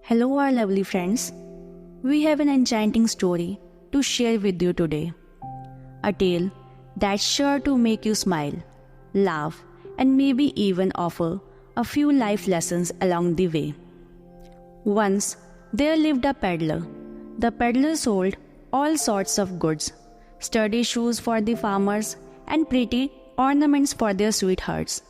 Hello, our lovely friends. We have an enchanting story to share with you today. A tale that's sure to make you smile, laugh, and maybe even offer a few life lessons along the way. Once there lived a peddler. The peddler sold all sorts of goods, sturdy shoes for the farmers, and pretty ornaments for their sweethearts,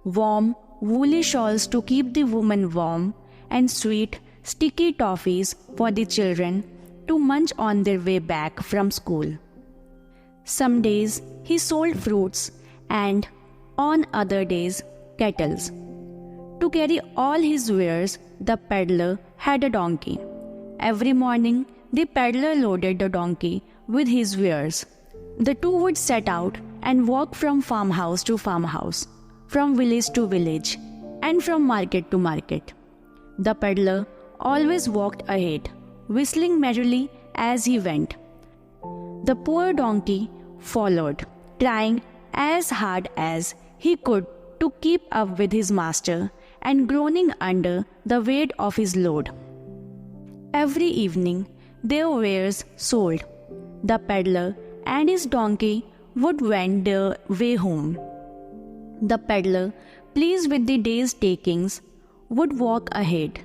warm, woolly shawls to keep the women warm, and sweet, sticky toffees for the children to munch on their way back from school. Some days he sold fruits and on other days kettles. To carry all his wares, the peddler had a donkey. Every morning, the peddler loaded the donkey with his wares. The two would set out and walk from farmhouse to farmhouse, from village to village, and from market to market. The peddler always walked ahead, whistling merrily as he went. The poor donkey followed, trying as hard as he could to keep up with his master and groaning under the weight of his load. Every evening, their wares sold. The peddler and his donkey would wend their way home. The peddler, pleased with the day's takings, would walk ahead,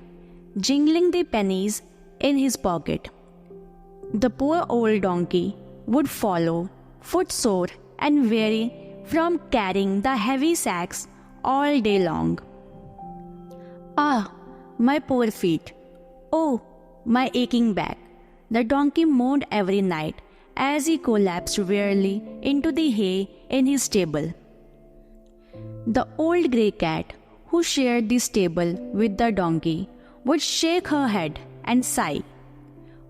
jingling the pennies in his pocket. The poor old donkey would follow, footsore and weary from carrying the heavy sacks all day long. Ah, my poor feet! Oh, my aching back! The donkey moaned every night as he collapsed wearily into the hay in his stable. The old grey cat, who shared the stable with the donkey, would shake her head and sigh.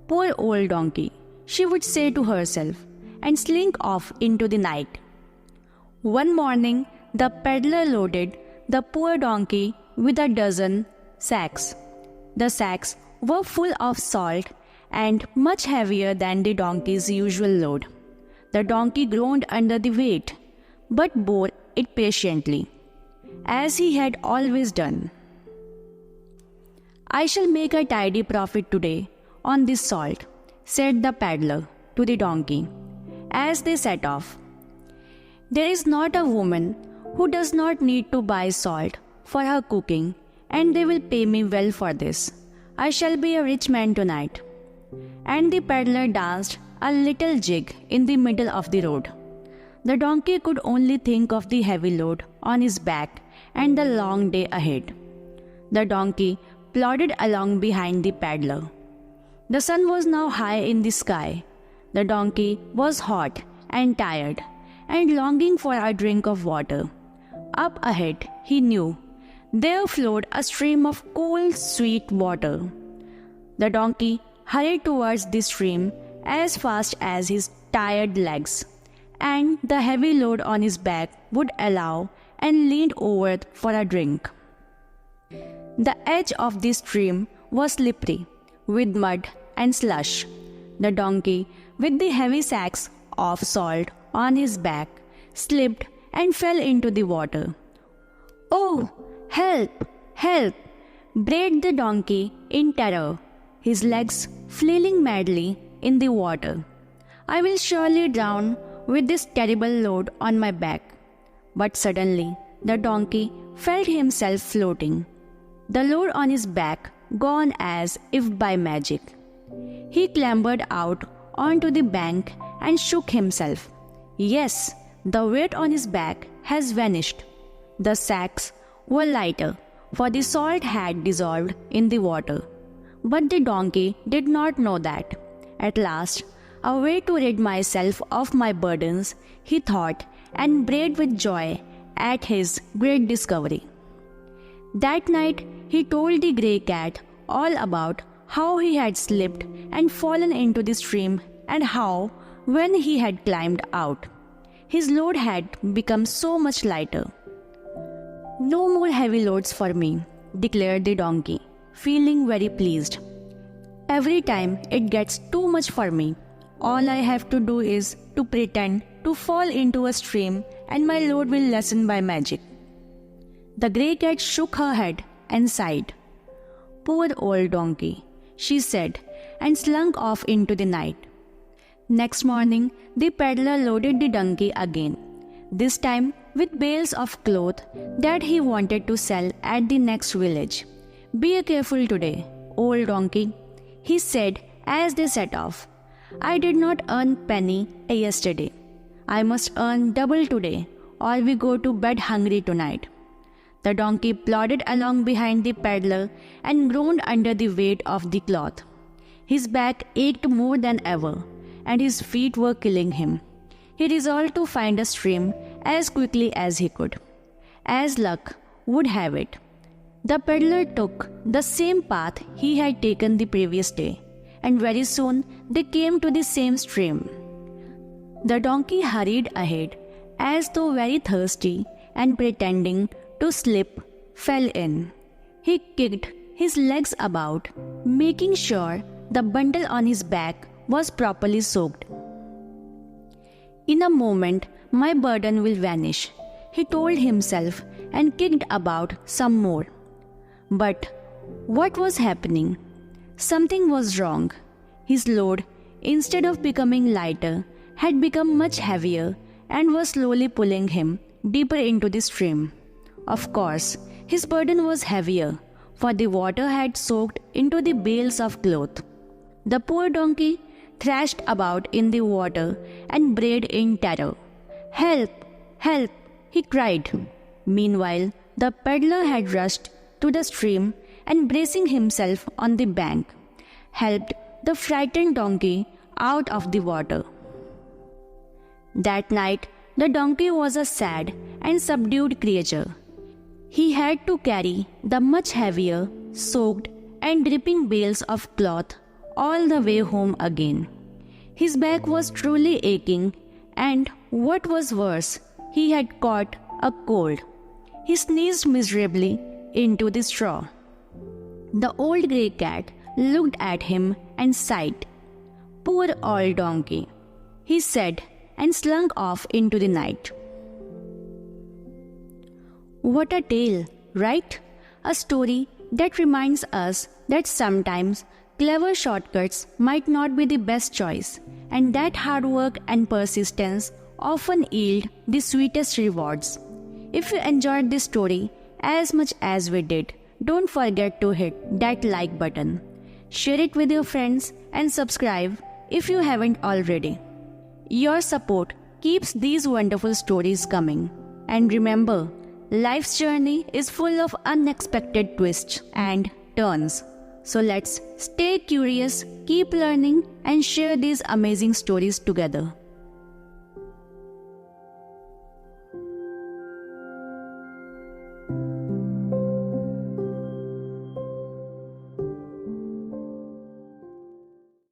Poor old donkey, she would say to herself, and slink off into the night. One morning, the peddler loaded the poor donkey with a dozen sacks. The sacks were full of salt and much heavier than the donkey's usual load. The donkey groaned under the weight, but bore it patiently, as he had always done. "I shall make a tidy profit today on this salt," said the peddler to the donkey, as they set off. "There is not a woman who does not need to buy salt for her cooking, and they will pay me well for this. I shall be a rich man tonight." And the peddler danced a little jig in the middle of the road. The donkey could only think of the heavy load on his back and the long day ahead. The donkey plodded along behind the peddler. The sun was now high in the sky. The donkey was hot and tired and longing for a drink of water. Up ahead, he knew, there flowed a stream of cool, sweet water. The donkey hurried towards the stream as fast as his tired legs and the heavy load on his back would allow, and leaned over for a drink. The edge of the stream was slippery with mud and slush. The donkey, with the heavy sacks of salt on his back, slipped and fell into the water. "Oh, help! Help!" brayed the donkey in terror, his legs flailing madly in the water. "I will surely drown with this terrible load on my back." But suddenly the donkey felt himself floating, the load on his back gone as if by magic. He clambered out onto the bank and shook himself. Yes, the weight on his back has vanished. The sacks were lighter, for the salt had dissolved in the water. But the donkey did not know that. At last, a way to rid myself of my burdens, he thought, and brayed with joy at his great discovery. That night, he told the grey cat all about how he had slipped and fallen into the stream, and how, when he had climbed out, his load had become so much lighter. "No more heavy loads for me," declared the donkey, feeling very pleased. "Every time it gets too much for me, all I have to do is to pretend to fall into a stream, and my load will lessen by magic." The grey cat shook her head and sighed. "Poor old donkey," she said, and slunk off into the night. Next morning, the peddler loaded the donkey again, this time with bales of cloth that he wanted to sell at the next village. "Be careful today, old donkey," he said as they set off. "I did not earn penny yesterday. I must earn double today, or we go to bed hungry tonight." The donkey plodded along behind the peddler and groaned under the weight of the cloth. His back ached more than ever, and his feet were killing him. He resolved to find a stream as quickly as he could. As luck would have it, the peddler took the same path he had taken the previous day, and very soon they came to the same stream. The donkey hurried ahead as though very thirsty, and pretending to slip, fell in. He kicked his legs about, making sure the bundle on his back was properly soaked. "In a moment, my burden will vanish," he told himself, and kicked about some more. But what was happening? Something was wrong. His load, instead of becoming lighter, had become much heavier and was slowly pulling him deeper into the stream. Of course, his burden was heavier, for the water had soaked into the bales of cloth. The poor donkey thrashed about in the water and brayed in terror. "Help! Help!" he cried. Meanwhile, the peddler had rushed to the stream and, bracing himself on the bank, helped the frightened donkey out of the water. That night, the donkey was a sad and subdued creature. He had to carry the much heavier, soaked and dripping bales of cloth all the way home again. His back was truly aching, and what was worse, he had caught a cold. He sneezed miserably into the straw. The old grey cat looked at him and sighed. "Poor old donkey," he said, and slunk off into the night. What a tale, right? A story that reminds us that sometimes clever shortcuts might not be the best choice, and that hard work and persistence often yield the sweetest rewards. If you enjoyed this story as much as we did, don't forget to hit that like button. Share it with your friends and subscribe if you haven't already. Your support keeps these wonderful stories coming. And remember, life's journey is full of unexpected twists and turns. So let's stay curious, keep learning, and share these amazing stories together.